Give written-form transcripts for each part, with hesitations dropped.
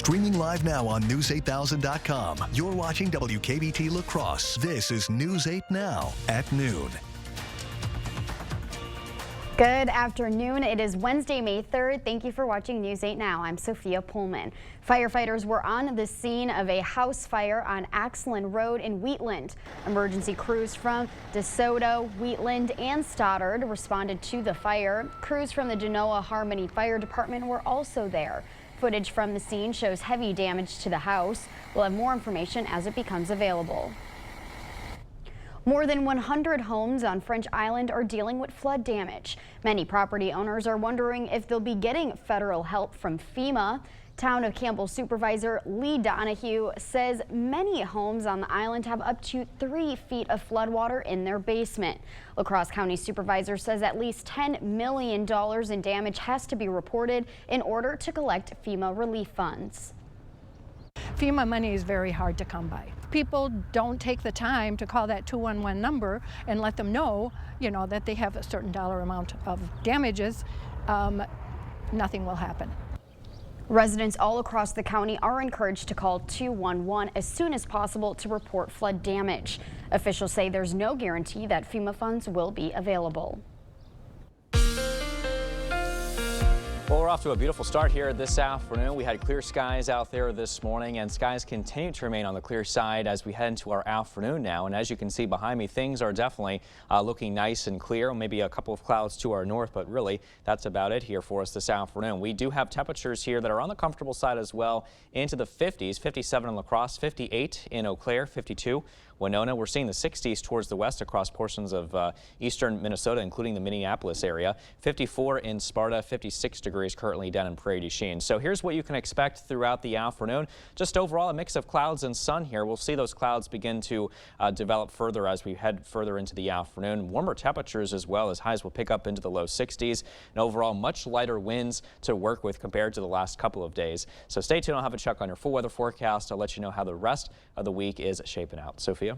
Streaming live now on News8000.com. You're watching WKBT La Crosse. This is News 8 Now at noon. Good afternoon. It is Wednesday, May 3rd. Thank you for watching News 8 Now. I'm Sophia Pullman. Firefighters were on the scene of a house fire on Axland Road in Wheatland. Emergency crews from DeSoto, Wheatland, and Stoddard responded to the fire. Crews from the Genoa Harmony Fire Department were also there. Footage from the scene shows heavy damage to the house. We'll have more information as it becomes available. More than 100 homes on French Island are dealing with flood damage. Many property owners are wondering if they'll be getting federal help from FEMA. Town of Campbell Supervisor Lee Donahue says many homes on the island have up to 3 feet of floodwater in their basement. La Crosse County Supervisor says at least $10 million in damage has to be reported in order to collect FEMA relief funds. FEMA money is very hard to come by. People don't take the time to call that 211 number and let them know, that they have a certain dollar amount of damages. Nothing will happen. Residents all across the county are encouraged to call 211 as soon as possible to report flood damage. Officials say there's no guarantee that FEMA funds will be available. Well, we're off to a beautiful start here this afternoon. We had clear skies out there this morning, and skies continue to remain on the clear side as we head into our afternoon now. And as you can see behind me, things are definitely looking nice and clear. Maybe a couple of clouds to our north, but really that's about it here for us this afternoon. We do have temperatures here that are on the comfortable side as well, into the 50s, 57 in La Crosse, 58 in Eau Claire, 52 Winona. We're seeing the 60s towards the west across portions of eastern Minnesota, including the Minneapolis area. 54 in Sparta, 56 degrees currently down in Prairie du Chien. So here's what you can expect throughout the afternoon. Just overall a mix of clouds and sun here. We'll see those clouds begin to develop further as we head further into the afternoon. Warmer temperatures as well, as highs will pick up into the low 60s. And overall much lighter winds to work with compared to the last couple of days. So stay tuned. I'll have a check on your full weather forecast. I'll let you know how the rest of the week is shaping out. Sophia?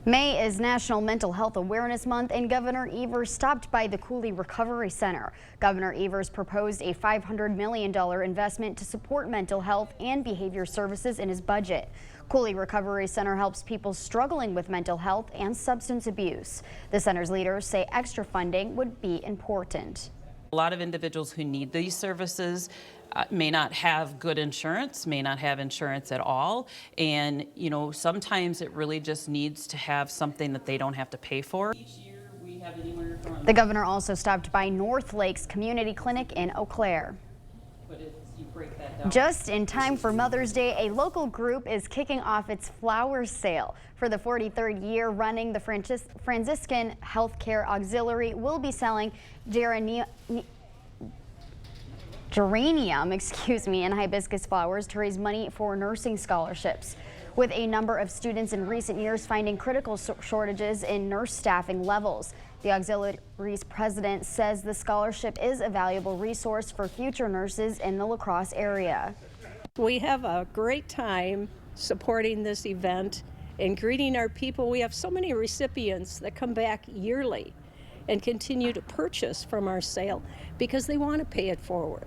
May is National Mental Health Awareness Month, and Governor Evers stopped by the Cooley Recovery Center. Governor Evers proposed a $500 million investment to support mental health and behavior services in his budget. Cooley Recovery Center helps people struggling with mental health and substance abuse. The center's leaders say extra funding would be important. A lot of individuals who need these services may not have good insurance, may not have insurance at all. And, sometimes it really just needs to have something that they don't have to pay for. Each year we have anywhere from... The governor also stopped by North Lakes Community Clinic in Eau Claire. You break that down. Just in time for Mother's Day, a local group is kicking off its flower sale. For the 43rd year running, the Franciscan Healthcare Auxiliary will be selling geranium, and hibiscus flowers to raise money for nursing scholarships. With a number of students in recent years finding critical shortages in nurse staffing levels, the auxiliary's president says the scholarship is a valuable resource for future nurses in the La Crosse area. We have a great time supporting this event and greeting our people. We have so many recipients that come back yearly and continue to purchase from our sale because they want to pay it forward.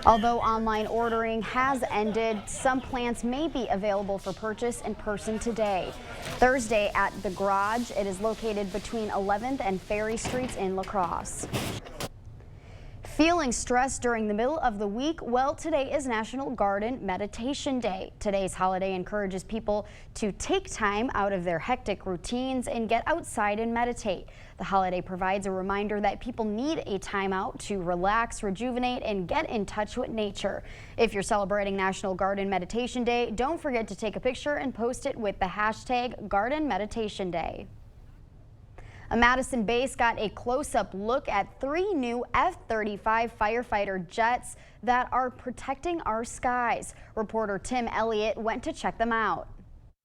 Although online ordering has ended, some plants may be available for purchase in person today. Thursday at the Garage, it is located between 11th and Ferry Streets in La Crosse. Feeling stressed during the middle of the week? Well, today is National Garden Meditation Day. Today's holiday encourages people to take time out of their hectic routines and get outside and meditate. The holiday provides a reminder that people need a time out to relax, rejuvenate, and get in touch with nature. If you're celebrating National Garden Meditation Day, don't forget to take a picture and post it with the hashtag Garden Meditation Day. A Madison base got a close-up look at 3 new F-35 firefighter jets that are protecting our skies. Reporter Tim Elliott went to check them out.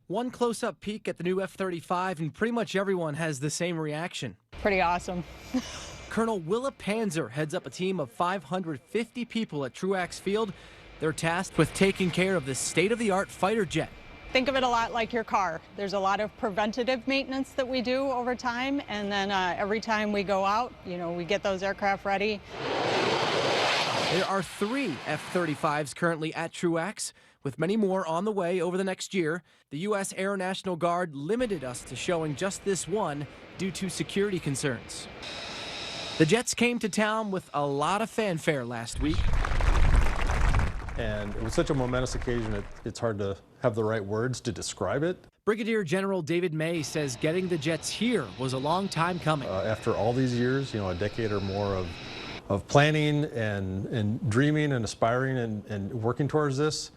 One close-up peek at the new F-35 and pretty much everyone has the same reaction. Pretty awesome. Colonel Willa Panzer heads up a team of 550 people at Truax Field. They're tasked with taking care of this state-of-the-art fighter jet. Think of it a lot like your car. There's a lot of preventative maintenance that we do over time, and then every time we go out, we get those aircraft ready. There are 3 F-35s currently at Truax, with many more on the way over the next year. The U.S. Air National Guard limited us to showing just this one due to security concerns. The jets came to town with a lot of fanfare last week. And it was such a momentous occasion, it's hard to have the right words to describe it. Brigadier General David May says getting the jets here was a long time coming. After all these years, a decade or more of planning and dreaming and aspiring and working towards this,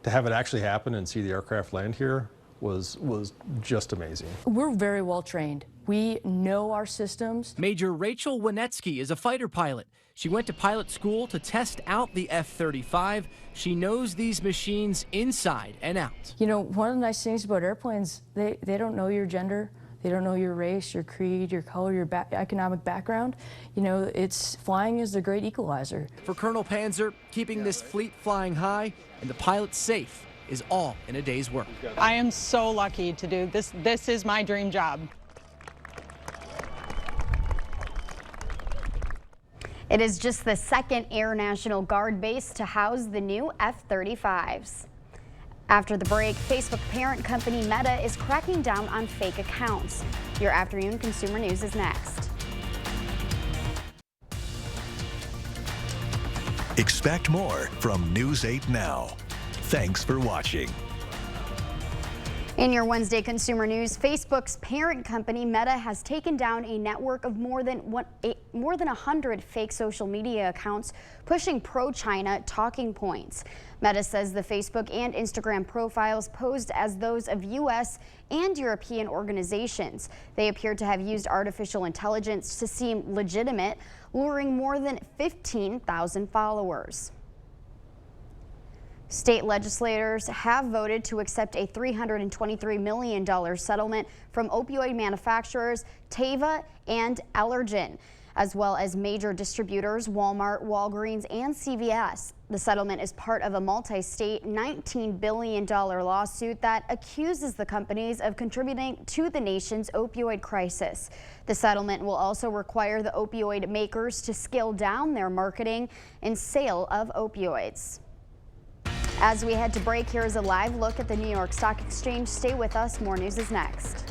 to have it actually happen and see the aircraft land here was just amazing. We're very well trained. We know our systems. Major Rachel Winetsky is a fighter pilot. She went to pilot school to test out the F-35. She knows these machines inside and out. One of the nice things about airplanes, they don't know your gender. They don't know your race, your creed, your color, your economic background. Flying is the great equalizer. For Colonel Panzer, keeping this fleet flying high and the pilots safe is all in a day's work. I am so lucky to do this. This is my dream job. It is just the second Air National Guard base to house the new F-35s. After the break, Facebook parent company Meta is cracking down on fake accounts. Your afternoon consumer news is next. Expect more from News 8 Now. Thanks for watching. In your Wednesday consumer news, Facebook's parent company Meta has taken down a network of more than 100 fake social media accounts pushing pro-China talking points. Meta says the Facebook and Instagram profiles posed as those of U.S. and European organizations. They appear to have used artificial intelligence to seem legitimate, luring more than 15,000 followers. State legislators have voted to accept a $323 million settlement from opioid manufacturers Teva and Allergan, as well as major distributors Walmart, Walgreens, and CVS. The settlement is part of a multi-state $19 billion lawsuit that accuses the companies of contributing to the nation's opioid crisis. The settlement will also require the opioid makers to scale down their marketing and sale of opioids. As we head to break, here's a live look at the New York Stock Exchange. Stay with us. More news is next.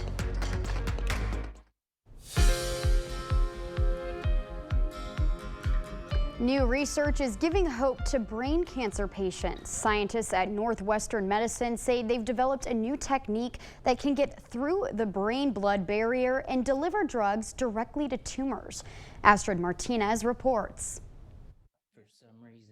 New research is giving hope to brain cancer patients. Scientists at Northwestern Medicine say they've developed a new technique that can get through the brain-blood barrier and deliver drugs directly to tumors. Astrid Martinez reports.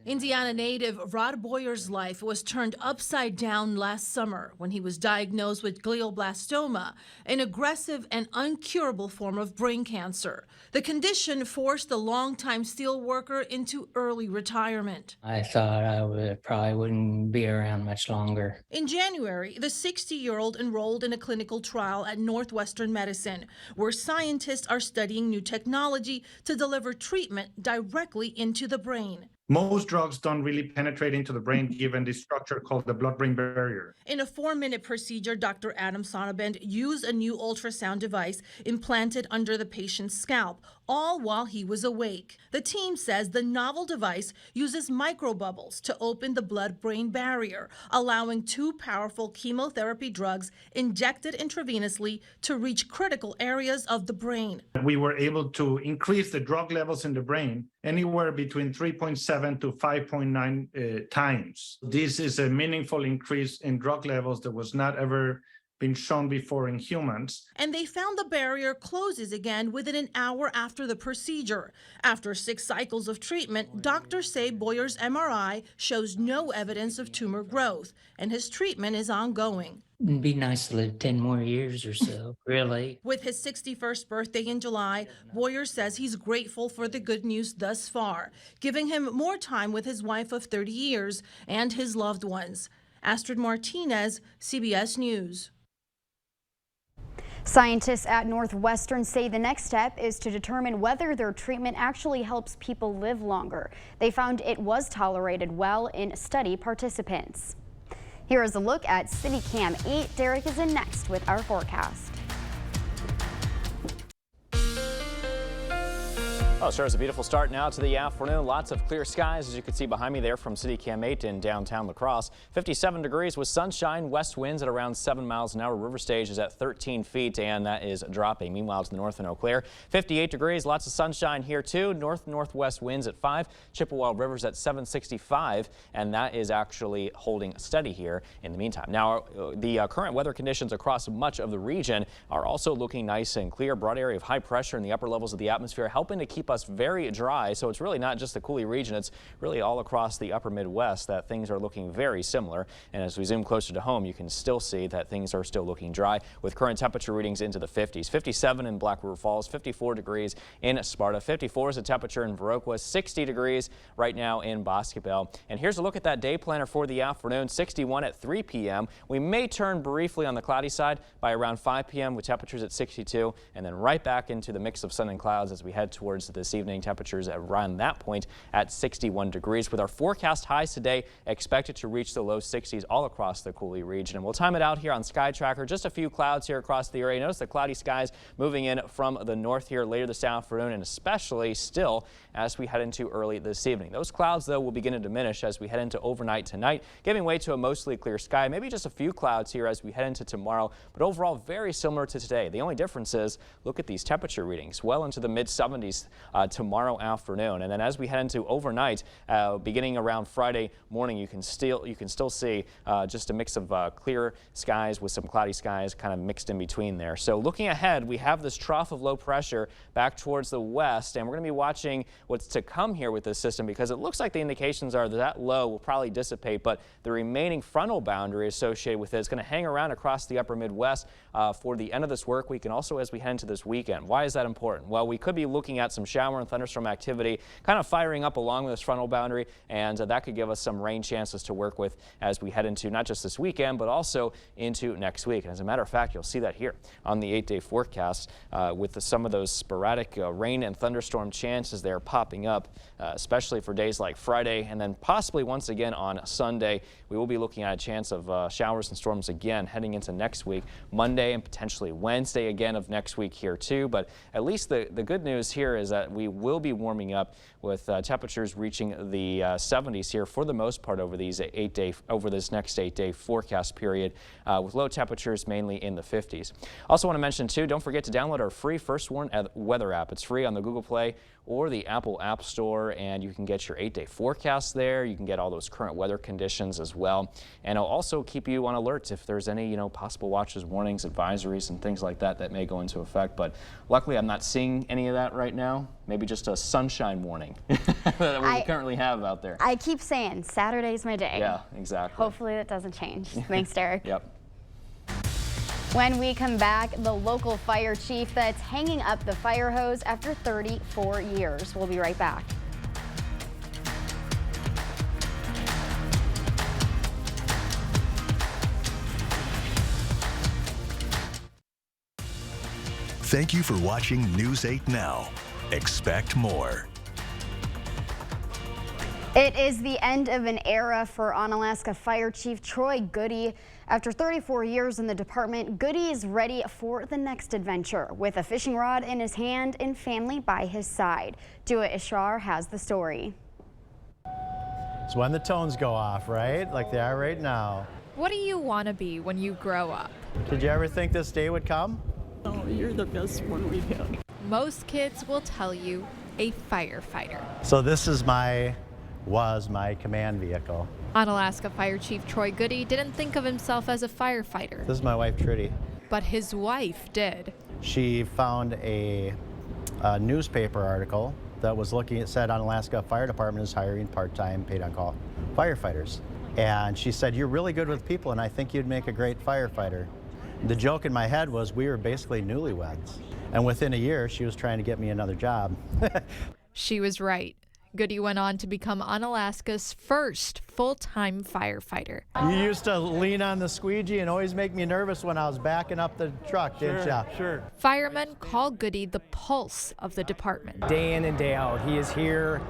Indiana native Rod Boyer's life was turned upside down last summer when he was diagnosed with glioblastoma, an aggressive and uncurable form of brain cancer. The condition forced the longtime steel worker into early retirement. I thought I probably wouldn't be around much longer. In January, the 60-year-old enrolled in a clinical trial at Northwestern Medicine, where scientists are studying new technology to deliver treatment directly into the brain. Most drugs don't really penetrate into the brain given this structure called the blood-brain barrier. In a 4-minute procedure, Dr. Adam Sonnabend used a new ultrasound device implanted under the patient's scalp, all while he was awake. The team says the novel device uses microbubbles to open the blood-brain barrier, allowing 2 powerful chemotherapy drugs injected intravenously to reach critical areas of the brain. We were able to increase the drug levels in the brain anywhere between 3.7 to 5.9 times. This is a meaningful increase in drug levels that was not ever been shown before in humans. And they found the barrier closes again within an hour after the procedure. After 6 cycles of treatment, doctors say Boyer's MRI shows no evidence of tumor growth, and his treatment is ongoing. It'd be nice to live 10 more years or so, really. With his 61st birthday in July, Boyer says he's grateful for the good news thus far, giving him more time with his wife of 30 years and his loved ones. Astrid Martinez, CBS News. Scientists at Northwestern say the next step is to determine whether their treatment actually helps people live longer. They found it was tolerated well in study participants. Here is a look at CityCam 8. Derek is in next with our forecast. Oh, sure, it's a beautiful start now to the afternoon. Lots of clear skies, as you can see behind me there from City Cam 8 in downtown La Crosse. 57 degrees with sunshine, west winds at around 7 miles an hour. River Stage is at 13 feet, and that is dropping. Meanwhile, to the north in Eau Claire, 58 degrees, lots of sunshine here too. North-northwest winds at 5. Chippewa River's at 765, and that is actually holding steady here in the meantime. Now, the current weather conditions across much of the region are also looking nice and clear. Broad area of high pressure in the upper levels of the atmosphere helping to keep us very dry. So it's really not just the Coulee region, it's really all across the upper Midwest that things are looking very similar. And as we zoom closer to home, you can still see that things are still looking dry with current temperature readings into the 50s. 57 in Black River Falls, 54 degrees in Sparta, 54 is the temperature in Viroqua, 60 degrees right now in Boscobel. And here's a look at that day planner for the afternoon. 61 at 3 p.m. We may turn briefly on the cloudy side by around 5 p.m. with temperatures at 62, and then right back into the mix of sun and clouds as we head towards this evening. Temperatures around that point at 61 degrees, with our forecast highs today expected to reach the low 60s all across the Coulee region. And we'll time it out here on Sky Tracker. Just a few clouds here across the area. Notice the cloudy skies moving in from the north here later this afternoon, and especially still as we head into early this evening. Those clouds, though, will begin to diminish as we head into overnight tonight, giving way to a mostly clear sky. Maybe just a few clouds here as we head into tomorrow, but overall very similar to today. The only difference is look at these temperature readings, well into the mid-70s tomorrow afternoon. And then as we head into overnight, beginning around Friday morning, you can still see just a mix of clear skies with some cloudy skies kind of mixed in between there. So looking ahead, we have this trough of low pressure back towards the west, and we're going to be watching what's to come here with this system, because it looks like the indications are that low will probably dissipate, but the remaining frontal boundary associated with it is going to hang around across the upper Midwest for the end of this work week and also as we head into this weekend. Why is that important? Well, we could be looking at some shower and thunderstorm activity kind of firing up along this frontal boundary, and that could give us some rain chances to work with as we head into not just this weekend but also into next week. And as a matter of fact, you'll see that here on the 8-day forecast with some of those sporadic rain and thunderstorm chances there popping up, especially for days like Friday, and then possibly once again on Sunday. We will be looking at a chance of showers and storms again heading into next week, Monday and potentially Wednesday again of next week here too. But at least the good news here is that we will be warming up with temperatures reaching the 70s here for the most part over this next 8-day forecast period, with low temperatures mainly in the 50s. Also want to mention too, don't forget to download our free First Warn weather app. It's free on the Google Play or the Apple App Store, and you can get your 8-day forecast there. You can get all those current weather conditions as well, and it'll also keep you on alert if there's any possible watches, warnings, advisories, and things like that that may go into effect. But luckily, I'm not seeing any of that right now. Maybe just a sunshine warning that we currently have out there. I keep saying Saturday's my day. Yeah, exactly. Hopefully that doesn't change. Thanks, Derek. Yep. When we come back, the local fire chief that's hanging up the fire hose after 34 years. We'll be right back. Thank you for watching News 8 Now. Expect more. It is the end of an era for Onalaska Fire Chief Troy Goode. After 34 years in the department, Goode is ready for the next adventure with a fishing rod in his hand and family by his side. Dua Ishar has the story. It's when the tones go off, right? Like they are right now. What do you want to be when you grow up? Did you ever think this day would come? Oh, you're the best one we've had. Most kids will tell you a firefighter. So this is was my command vehicle. Onalaska Fire Chief Troy Goode didn't think of himself as a firefighter. This is my wife, Trudy. But his wife did. She found a newspaper article that was said Onalaska Fire Department is hiring part-time paid-on-call firefighters. And she said, "You're really good with people, and I think you'd make a great firefighter." The joke in my head was we were basically newlyweds. And within a year, she was trying to get me another job. She was right. Goode went on to become Onalaska's first full-time firefighter. You used to lean on the squeegee and always make me nervous when I was backing up the truck, didn't you? Sure. Firemen call Goode the pulse of the department. Day in and day out, he is here,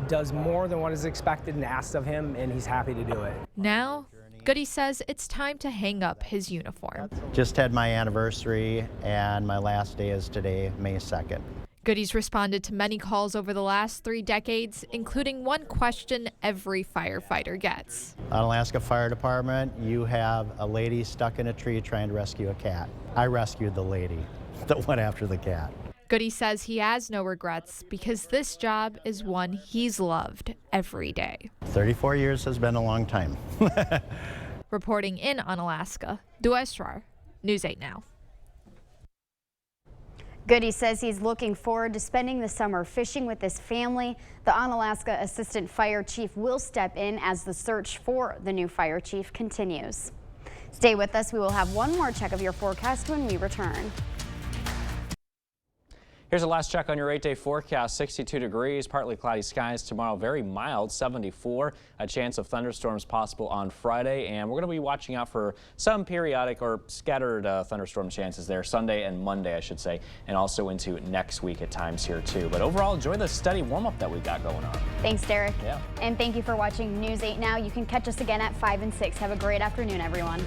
does more than what is expected and asked of him, and he's happy to do it. Now, Goode says it's time to hang up his uniform. Just had my anniversary, and my last day is today, May 2nd. Goody's responded to many calls over the last 3 decades, including one question every firefighter gets. Onalaska Fire Department, you have a lady stuck in a tree trying to rescue a cat. I rescued the lady that went after the cat. Goody says he has no regrets because this job is one he's loved every day. 34 years has been a long time. Reporting in Onalaska, Dua Esrar, News 8 Now. Goody says he's looking forward to spending the summer fishing with his family. The Onalaska Assistant Fire Chief will step in as the search for the new fire chief continues. Stay with us. We will have one more check of your forecast when we return. Here's a last check on your 8-day forecast. 62 degrees, partly cloudy skies tomorrow, very mild, 74. A chance of thunderstorms possible on Friday, and we're going to be watching out for some periodic or scattered thunderstorm chances there Sunday and Monday, I should say, and also into next week at times here too. But overall, enjoy the steady warm-up that we've got going on. Thanks, Derek. Yeah. And thank you for watching News 8 Now. You can catch us again at 5 and 6. Have a great afternoon, everyone.